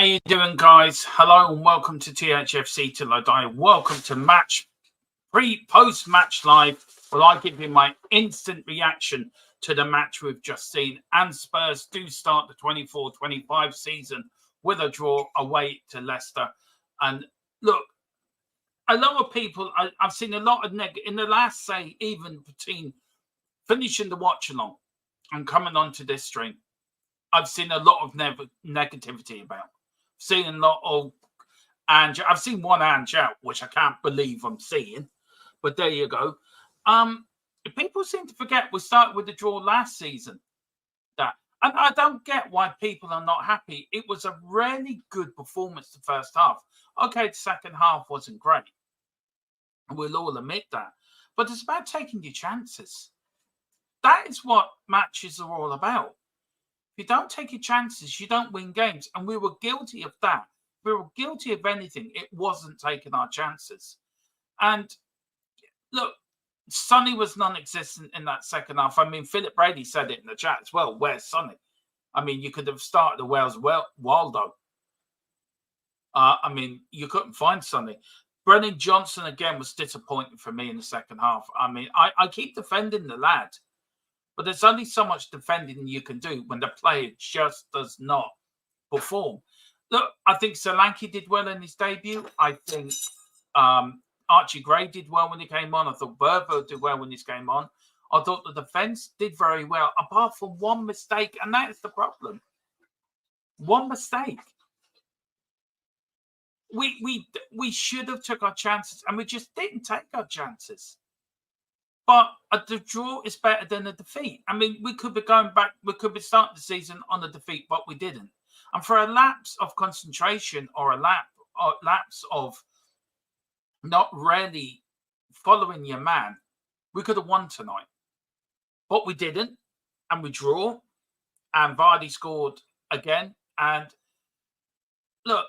How you doing, guys? Hello and welcome to THFC Till I Die. Welcome to post-match live, where I give you my instant reaction to the match we've just seen. And Spurs do start the 24-25 season with a draw away to Leicester. And look, a lot of people, I've seen a lot of in the last, say, even between finishing the watch along and coming onto this stream, I've seen a lot of negativity about. Seen a lot of Ange. I've seen one Ange out, which I can't believe I'm seeing. But there you go. People seem to forget we started with the draw last season. And I don't get why people are not happy. It was a really good performance the first half. Okay, the second half wasn't great. We'll all admit that. But it's about taking your chances. That is what matches are all about. If you don't take your chances, you don't win games. And we were guilty of that. We were guilty of anything. It wasn't taking our chances. And look, Sonny was non-existent in that second half. I mean, Philip Brady said it in the chat as well. Where's Sonny? I mean, you could have started the Wales Waldo. I mean, you couldn't find Sonny. Brennan Johnson, again, was disappointing for me in the second half. I mean, I keep defending the lad. But there's only so much defending you can do when the player just does not perform. Look, I think Solanke did well in his debut. I think Archie Gray did well when he came on. I thought Burvo did well when he came on. I thought the defence did very well, apart from one mistake, and that is the problem. One mistake. We should have took our chances, and we just didn't take our chances. But the draw is better than a defeat. I mean, we could be going back. We could be starting the season on a defeat, but we didn't. And for a lapse of concentration or a lapse of not really following your man, we could have won tonight. But we didn't, and we draw. And Vardy scored again. And look,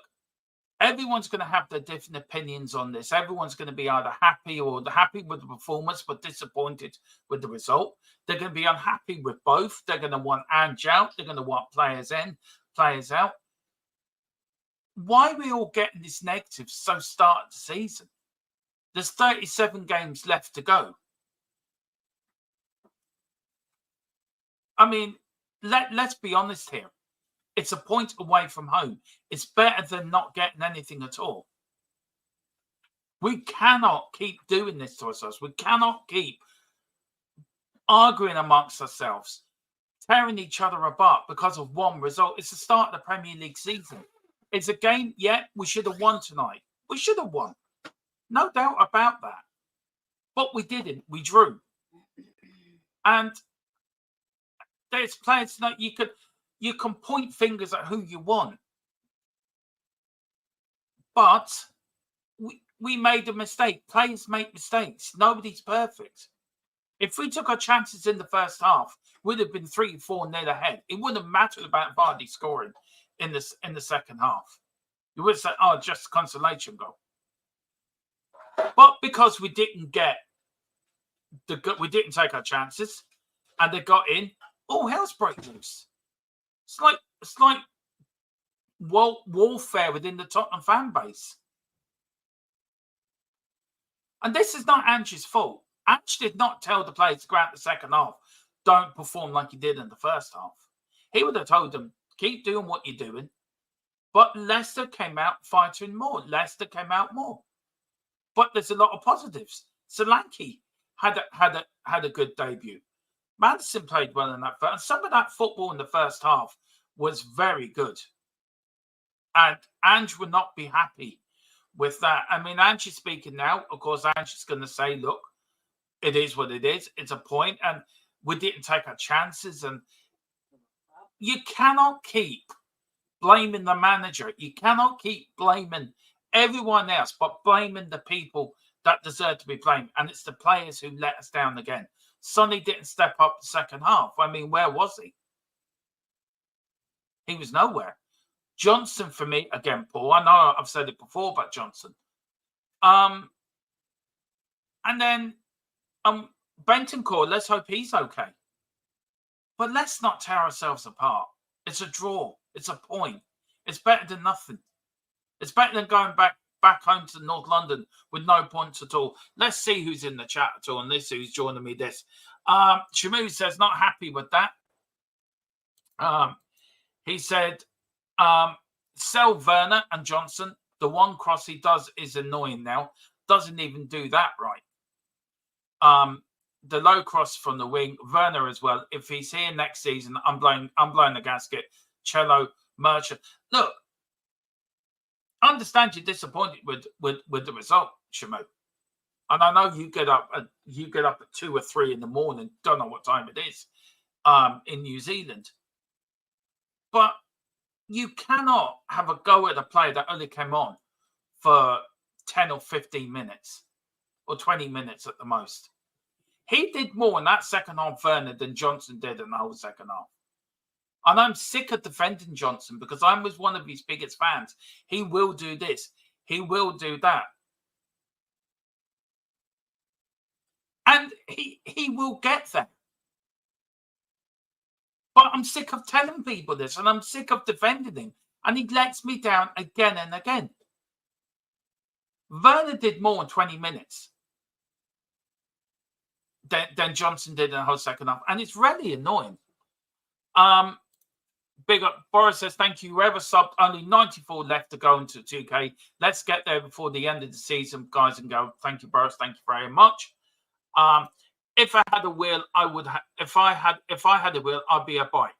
everyone's going to have their different opinions on this. Everyone's going to be either happy or happy with the performance, but disappointed with the result. They're going to be unhappy with both. They're going to want Ange out. They're going to want players in, players out. Why are we all getting this negative so start of the season? There's 37 games left to go. I mean, let's be honest here. It's a point away from home. It's better than not getting anything at all. We cannot keep doing this to ourselves. We cannot keep arguing amongst ourselves, tearing each other apart because of one result. It's the start of the Premier League season. It's a game, we should have won tonight. We should have won. No doubt about that. But we didn't. We drew. And there's players tonight you can point fingers at who you want. But we made a mistake. Players make mistakes. Nobody's perfect. If we took our chances in the first half, we'd have been 3-4 nil ahead. It wouldn't have mattered about Vardy scoring in the second half. You would say, oh, just a consolation goal. But because we didn't take our chances and they got in, all hell's break loose. It's like warfare within the Tottenham fan base. And this is not Ange's fault. Ange did not tell the players to go out the second half, don't perform like you did in the first half. He would have told them, keep doing what you're doing. But Leicester came out fighting more. Leicester came out more. But there's a lot of positives. Solanke had a good debut. Madison played well in that first. And some of that football in the first half was very good. And Ange would not be happy with that. I mean, Ange is speaking now. Of course, Ange is going to say, look, it is what it is. It's a point, and we didn't take our chances. And you cannot keep blaming the manager. You cannot keep blaming everyone else, but blaming the people that deserve to be blamed. And it's the players who let us down again. Sonny didn't step up the second half. I mean, where was he? He was nowhere. Johnson, for me, again, Paul, I know I've said it before about Johnson. And then Bentancur, let's hope he's okay. But let's not tear ourselves apart. It's a draw. It's a point. It's better than nothing. It's better than going back home to North London with no points at all. Let's see who's in the chat at all, and this who's joining me. Shamu says not happy with that. He said, sell Werner and Johnson. The one cross he does is annoying now. Doesn't even do that right. The low cross from the wing, Werner as well. If he's here next season, I'm blowing the gasket. Cello, Merchant. Look, I understand you're disappointed with the result, Shamu. And I know you get up at 2 or 3 in the morning. Don't know what time it is in New Zealand. But you cannot have a go at a player that only came on for 10 or 15 minutes or 20 minutes at the most. He did more in that second half, Werner, than Johnson did in the whole second half. And I'm sick of defending Johnson because I was one of his biggest fans. He will do this. He will do that. And he will get there. But I'm sick of telling people this, and I'm sick of defending him. And he lets me down again and again. Werner did more in 20 minutes than Johnson did in the whole second half. And it's really annoying. Big up. Boris says, thank you. Whoever subbed, only 94 left to go into 2K. Let's get there before the end of the season, guys, and go. Thank you, Boris. Thank you very much. If I had a wheel, I would have. If I had a wheel, I'd be a bike.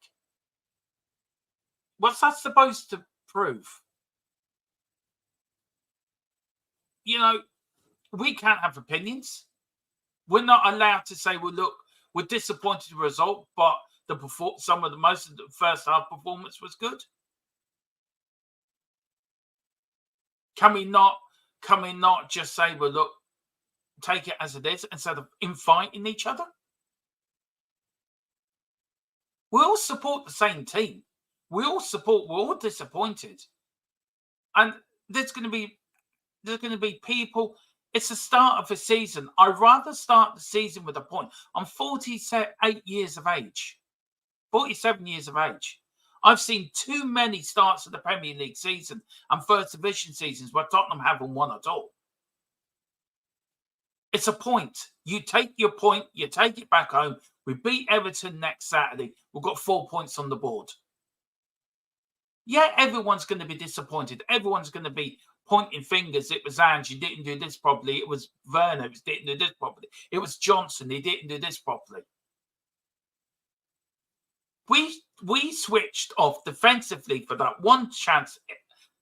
What's that supposed to prove? You know, we can't have opinions. We're not allowed to say, well, look, we're disappointed with the result, but most of the first half performance was good. Can we not just say, well, look, take it as it is instead of infighting each other? We all support the same team. We're all disappointed. And there's going to be people. It's the start of the season. I'd rather start the season with a point. I'm 48 years of age. 47 years of age. I've seen too many starts of the Premier League season and First Division seasons where Tottenham haven't won at all. It's a point. You take your point, you take it back home. We beat Everton next Saturday. We've got 4 points on the board. Yeah, everyone's going to be disappointed. Everyone's going to be pointing fingers. It was Ange, he didn't do this properly. It was Werner, he didn't do this properly. It was Johnson, he didn't do this properly. We switched off defensively for that one chance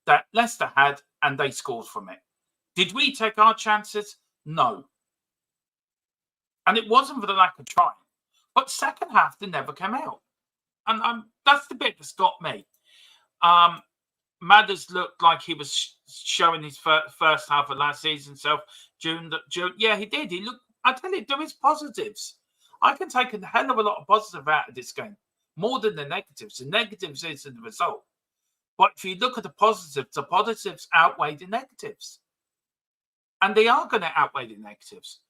that Leicester had, and they scored from it. Did we take our chances? No. And it wasn't for the lack of trying. But second half, they never came out. And that's the bit that's got me. Madders looked like he was showing his first half of last season self. Yeah, he did. He looked. I tell you, there is positives. I can take a hell of a lot of positive out of this game, more than the negatives. The negatives is the result. But if you look at the positives outweigh the negatives. And they are going to outweigh the negatives.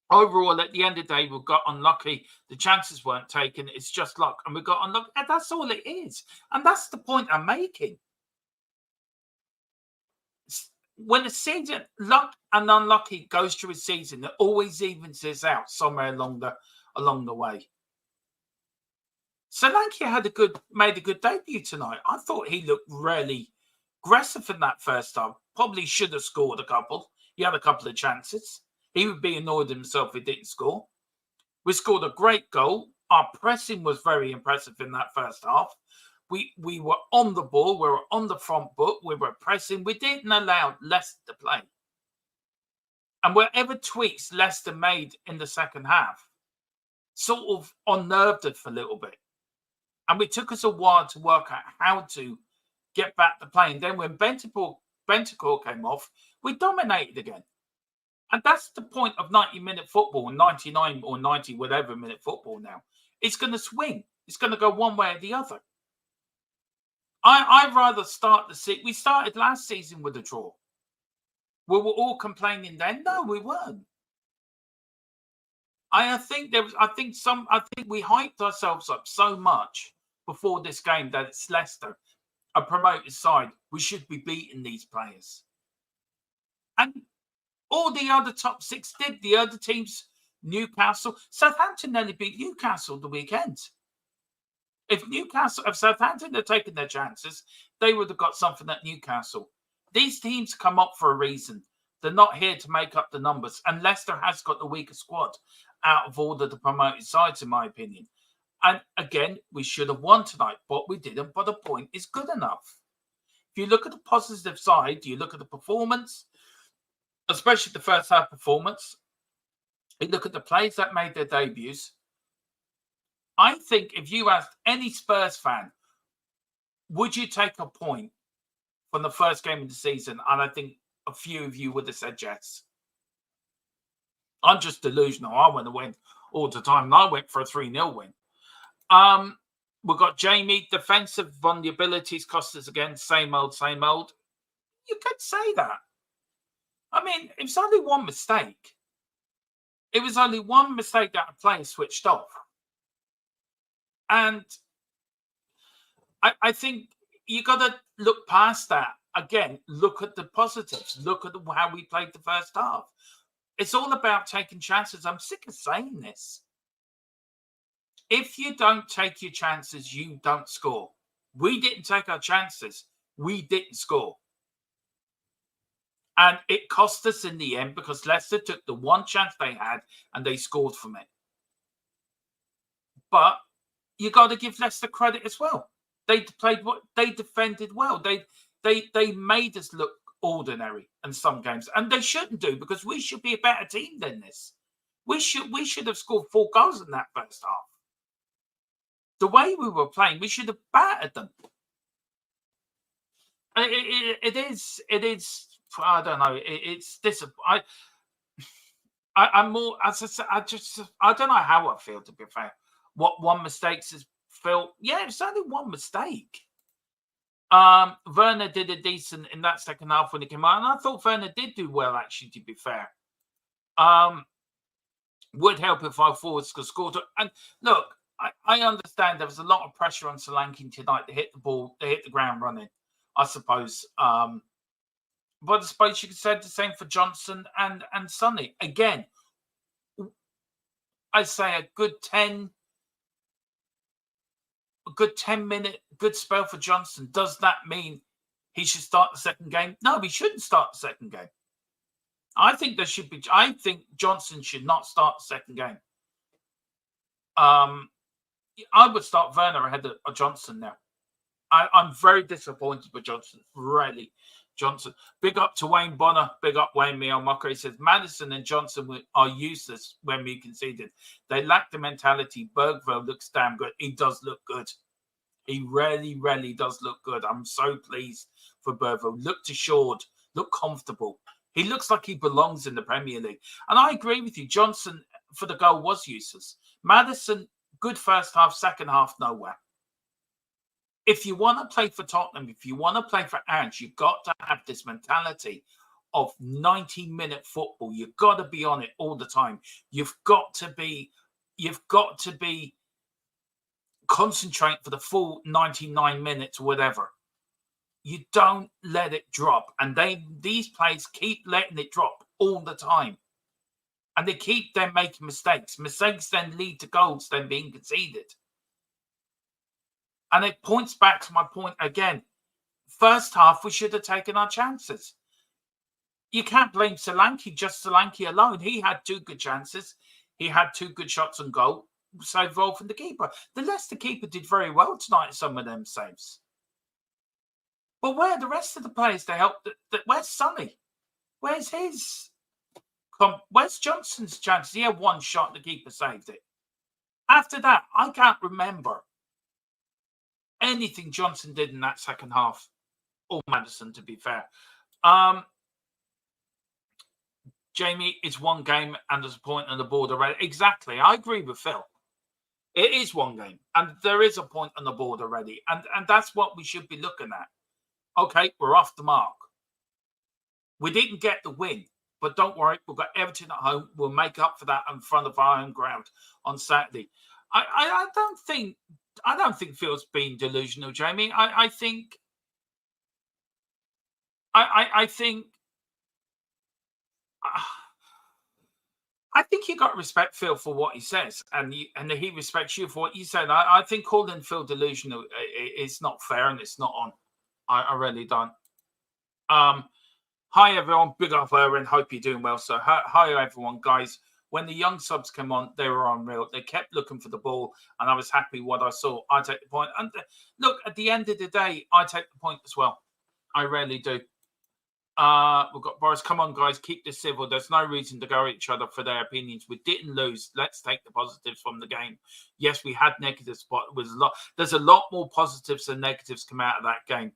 Overall, at the end of the day, we got unlucky. The chances weren't taken. It's just luck. And we got unlucky. And that's all it is. And that's the point I'm making. When a season, luck and unlucky goes through a season, it always evens this out somewhere along the way. Solanke made a good debut tonight. I thought he looked really aggressive in that first half. Probably should have scored a couple. He had a couple of chances. He would be annoyed himself if he didn't score. We scored a great goal. Our pressing was very impressive in that first half. We were on the ball. We were on the front foot. We were pressing. We didn't allow Leicester to play. And whatever tweaks Leicester made in the second half sort of unnerved us for a little bit. And it took us a while to work out how to get back to playing. Then when Bentancur came off, we dominated again. And that's the point of 90-minute football, 99 or 90 whatever minute football now. It's going to swing. It's going to go one way or the other. I'd rather start the season. We started last season with a draw. We were all complaining then. No, we weren't. I think we hyped ourselves up so much before this game that it's Leicester. a promoted side, we should be beating these players. And all the other top 6 did. The other teams, Newcastle, Southampton nearly beat Newcastle the weekend. If Southampton had taken their chances, they would have got something at Newcastle. These teams come up for a reason. They're not here to make up the numbers. And Leicester has got the weaker squad out of all of the promoted sides, in my opinion. And again, we should have won tonight, but we didn't. But the point is good enough. If you look at the positive side, you look at the performance, especially the first half performance, you look at the players that made their debuts. I think if you asked any Spurs fan, would you take a point from the first game of the season? And I think a few of you would have said yes. I'm just delusional. I want to win all the time. And I went for a 3-0 win. We've got Jamie. Defensive vulnerabilities cost us again. Same old, same old. You could say that. I mean, it was only one mistake. It was only one mistake that a player switched off. And I think you got to look past that. Again, look at the positives. Look at how we played the first half. It's all about taking chances. I'm sick of saying this. If you don't take your chances, you don't score. We didn't take our chances. We didn't score. And it cost us in the end because Leicester took the one chance they had and they scored from it. But you got to give Leicester credit as well. They played what they defended well. They made us look ordinary in some games, and they shouldn't do because we should be a better team than this. We should have scored 4 goals in that first half. The way we were playing, we should have battered them. It is. I don't know. It's disappointing. I'm more. As I said, I don't know how I feel. To be fair, what one mistake is Phil? Yeah, it's only one mistake. Werner did a decent in that second half when he came out, and I thought Werner did do well. Actually, to be fair, would help if our forwards could score. And look, I understand there was a lot of pressure on Solanke tonight to hit the ball, to hit the ground running. I suppose. But I suppose you could say the same for Johnson and Sonny. Again, I'd say a good 10-minute good spell for Johnson. Does that mean he should start the second game? No, he shouldn't start the second game. I think Johnson should not start the second game. I would start Werner ahead of Johnson now. I'm very disappointed with Johnson. Really. Johnson. Big up to Wayne Bonner. Big up Wayne Miel-Mucker. He says, Maddison and Johnson are useless when we conceded. They lack the mentality. Bergville looks damn good. He does look good. He really, really does look good. I'm so pleased for Bergville. Looked assured. Look comfortable. He looks like he belongs in the Premier League. And I agree with you. Johnson, for the goal, was useless. Maddison, good first half. Second half, nowhere. If you want to play for Tottenham, if you want to play for Ange, you've got to have this mentality of 90-minute football. You've got to be on it all the time. You've got to be concentrate for the full 99 minutes or whatever. You don't let it drop. And these players keep letting it drop all the time. And they keep then making mistakes. Mistakes then lead to goals then being conceded. And it points back to my point again. First half, we should have taken our chances. You can't blame Solanke, just Solanke alone. He had 2 good chances. He had 2 good shots on goal. Save well from the keeper. The Leicester keeper did very well tonight, some of them saves. But where are the rest of the players to help? Where's Sonny? Where's his? Where's Johnson's chances? He had 1 shot, the keeper saved it. After that, I can't remember anything Johnson did in that second half, or Maddison, to be fair. Jamie, it's 1 game and there's a point on the board already. Exactly. I agree with Phil. It is 1 game and there is a point on the board already. And that's what we should be looking at. Okay, we're off the mark. We didn't get the win, but don't worry. We've got Everton at home. We'll make up for that in front of our own ground on Saturday. I don't think Phil's being delusional, Jamie. I think I think I think you got respect, Phil, for what he says, and he respects you for what you said. I think calling Phil delusional is not fair, and it's not on. I really don't. Hi everyone, big up Erwin. Hope you're doing well. So hi everyone, guys. When the young subs came on, they were unreal. They kept looking for the ball, and I was happy what I saw. I take the point. And look, at the end of the day, I take the point as well. I really do. We've got Boris. Come on, guys, keep this civil. There's no reason to go at each other for their opinions. We didn't lose. Let's take the positives from the game. Yes, we had negatives, but it was a lot. There's a lot more positives than negatives come out of that game.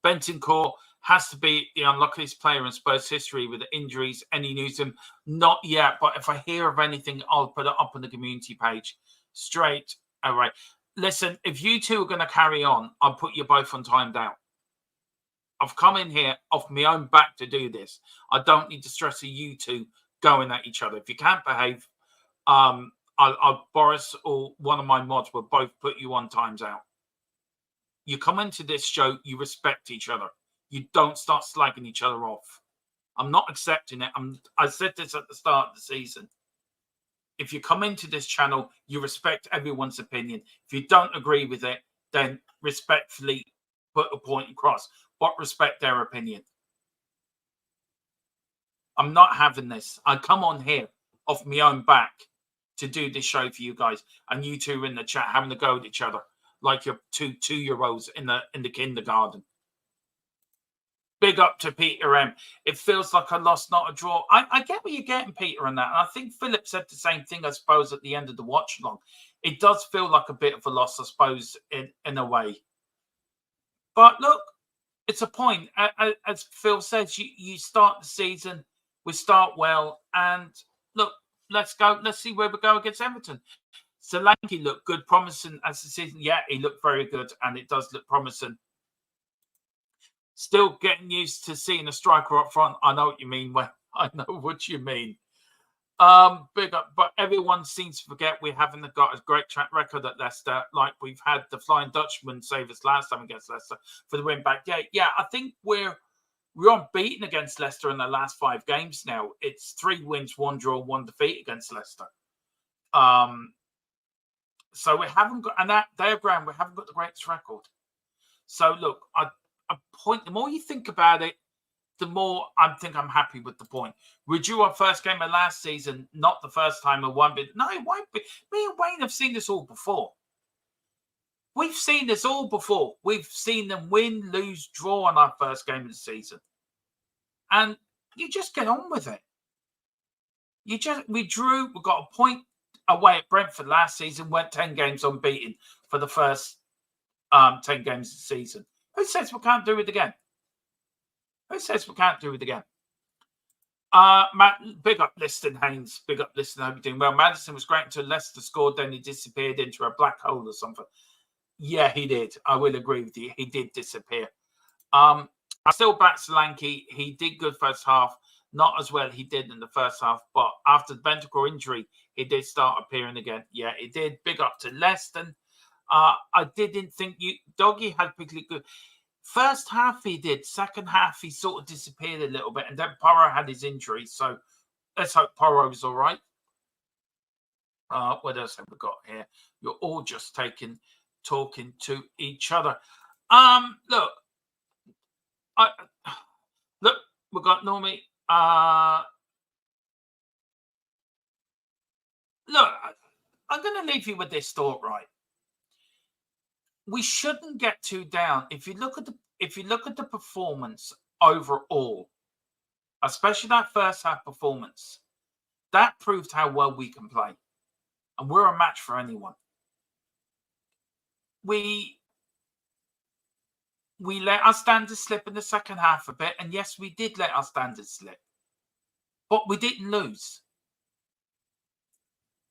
Bentancur has to be the unluckiest player in Spurs history with the injuries. Any news? Him? Not yet, but if I hear of anything, I'll put it up on the community page straight away. Listen, if you two are going to carry on, I'll put you both on timed out. I've come in here off my own back to do this. I don't need to stress you two going at each other. If you can't behave, Boris or one of my mods will both put you on times out. You come into this show, you respect each other. You don't start slagging each other off. I'm not accepting it. I said this at the start of the season. If you come into this channel, you respect everyone's opinion. If you don't agree with it, then respectfully put a point across, but respect their opinion. I'm not having this. I come on here off my own back to do this show for you guys, and you two are in the chat having to go at each other like you're two-year-olds in the kindergarten. Big up to Peter M. It feels like a loss, not a draw. I get what you're getting, Peter, on that. And I think Philip said the same thing, I suppose, at the end of the watch along. It does feel like a bit of a loss, I suppose, in a way. But look, it's a point. As Phil says, you start the season, we start well, and look, let's go. Let's see where we go against Everton. Solanke looked good, promising as the season. Yeah, he looked very good, and it does look promising. Still getting used to seeing a striker up front. I know what you mean. Well, I know what you mean. Big up, but everyone seems to forget we haven't got a great track record at Leicester. Like we've had the Flying Dutchman save us last time against Leicester for the win back. Yeah. I think we're unbeaten against Leicester in the last 5 games now. It's 3 wins, 1 draw, 1 defeat against Leicester. So we haven't got, and that their ground, we haven't got the greatest record. So look, the more you think about it, the more I think I'm happy with the point. We drew our first game of last season, not the first time we won, but no, it won't be. Me and Wayne have seen this all before. We've seen this all before. We've seen them win, lose, draw on our first game of the season. And you just get on with it. We got a point away at Brentford last season, went 10 games unbeaten for the first 10 games of the season. Who says we can't do it again? Who says we can't do it again? Matt, big up Liston Haynes. Big up Liston. Hope you're doing well. Madison was great until Leicester scored, then he disappeared into a black hole or something. Yeah, he did. I will agree with you. He did disappear. I still back Solanke. He did good first half. Not as well he did in the first half, but after the Bentancur injury, he did start appearing again. Yeah, he did. Big up to Leston. I didn't think Doggy had particularly good. First half he did. Second half he sort of disappeared a little bit, and then Porro had his injury. So let's hope Porro's all right. What else have we got here? You're all just talking to each other. Look, we've got Normie. Look, I'm going to leave you with this thought, right? We shouldn't get too down. If you look at the performance overall, especially that first half performance, that proved how well we can play, and we're a match for anyone. We let our standards slip in the second half a bit, and yes, we did let our standards slip, but we didn't lose.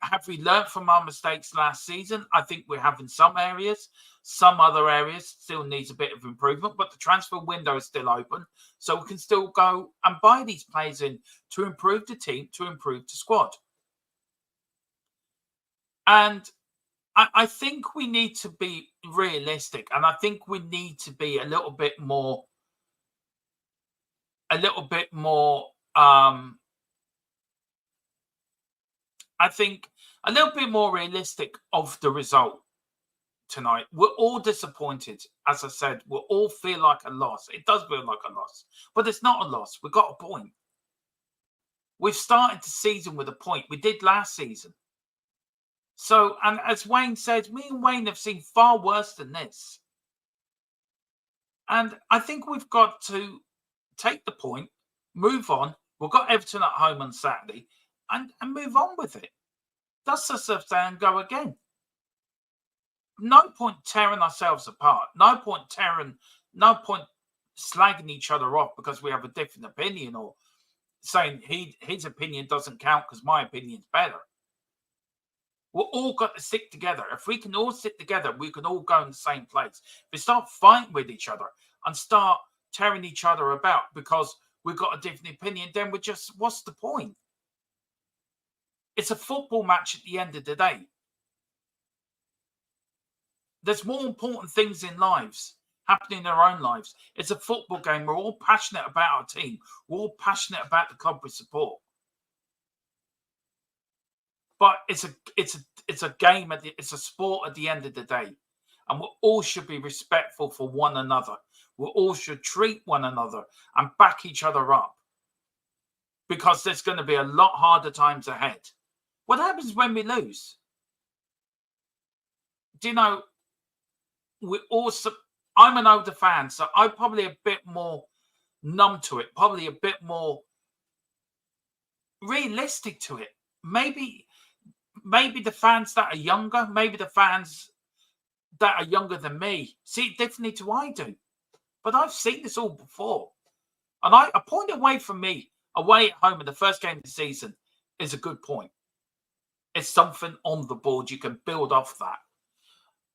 Have we learned from our mistakes last season? I think we have in some areas. Some other areas still needs a bit of improvement, but the transfer window is still open, so we can still go and buy these players in to improve the team, to improve the squad. And I think we need to be realistic, and I think we need to be a little bit more. I think a little bit more realistic of the result tonight. We're all disappointed. As I said, we all feel like a loss. It does feel like a loss, but it's not a loss. We got a point. We've started the season with a point. We did last season. So, and as Wayne said, me and Wayne have seen far worse than this. And I think we've got to take the point, move on. We've got Everton at home on Saturday and move on with it. Dust ourselves down and go again. No point tearing ourselves apart. No point slagging each other off because we have a different opinion or saying his opinion doesn't count because my opinion's better. We're all got to stick together. If we can all stick together, we can all go in the same place. If we start fighting with each other and start tearing each other about because we've got a different opinion, then we're just, what's the point? It's a football match at the end of the day. There's more important things in lives happening in our own lives. It's a football game. We're all passionate about our team. We're all passionate about the club we support. But it's a game. It's a sport at the end of the day, and we all should be respectful for one another. We all should treat one another and back each other up, because there's going to be a lot harder times ahead. What happens when we lose? Do you know? I'm an older fan, so I'm probably a bit more numb to it. Probably a bit more realistic to it. Maybe the fans that are younger, maybe the fans that are younger than me see it differently to I do. But I've seen this all before. And a point away from me, away at home in the first game of the season, is a good point. It's something on the board. You can build off that.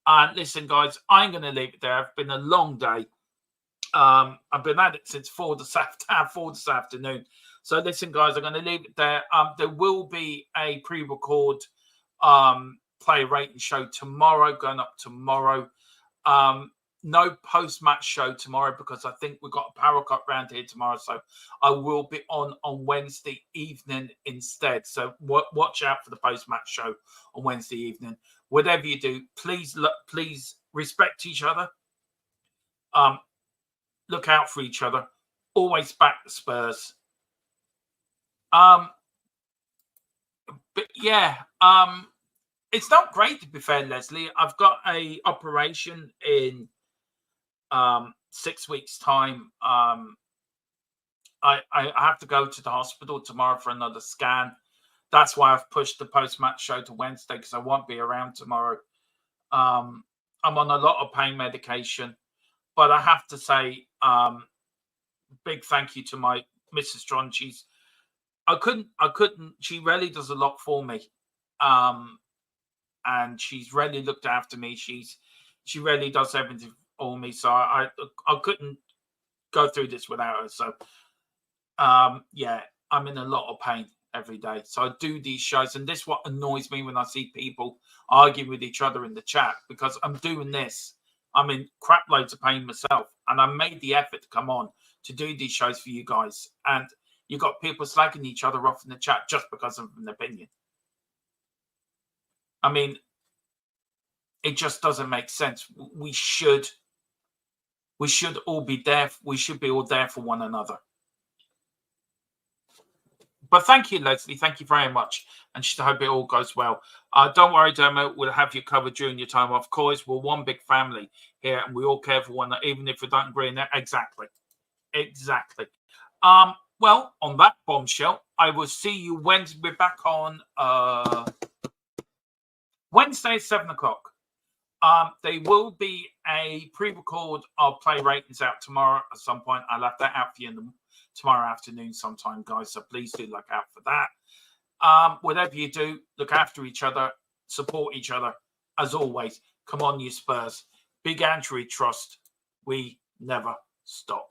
And listen, guys, I'm going to leave it there. It's been a long day. I've been at it since 4 this afternoon. So listen, guys, I'm going to leave it there. There will be a pre-record player rating show tomorrow, going up tomorrow. No post-match show tomorrow because I think we've got a Power Cup round here tomorrow. So I will be on Wednesday evening instead. So watch out for the post-match show on Wednesday evening. Whatever you do, please respect each other. Look out for each other. Always back the Spurs. But yeah, it's not great, to be fair, Leslie. I've got a operation in 6 weeks' time. I have to go to the hospital tomorrow for another scan. That's why I've pushed the post-match show to Wednesday, because I won't be around tomorrow. I'm on a lot of pain medication, but I have to say, big thank you to my Mrs. John. She really does a lot for me. And she's really looked after me. She really does everything for me. So I couldn't go through this without her. So yeah, I'm in a lot of pain every day. So I do these shows, and this is what annoys me when I see people arguing with each other in the chat, because I'm doing this. I'm in crap loads of pain myself, and I made the effort to come on to do these shows for you guys. And you've got people slagging each other off in the chat just because of an opinion. I mean, it just doesn't make sense. We should all be there. We should be all there for one another. But thank you, Leslie. Thank you very much. And just hope it all goes well. Don't worry, Dermot. We'll have you covered during your time off. Of course, we're one big family here, and we all care for one another, even if we don't agree on that. Exactly. Well, on that bombshell, I will see you Wednesday. We're back on Wednesday at 7 o'clock. There will be a pre-record of play ratings out tomorrow at some point. I'll have that out for you tomorrow afternoon sometime, guys. So please do look out for that. Whatever you do, look after each other, support each other. As always, come on, you Spurs. Big Andrew trust. We never stop.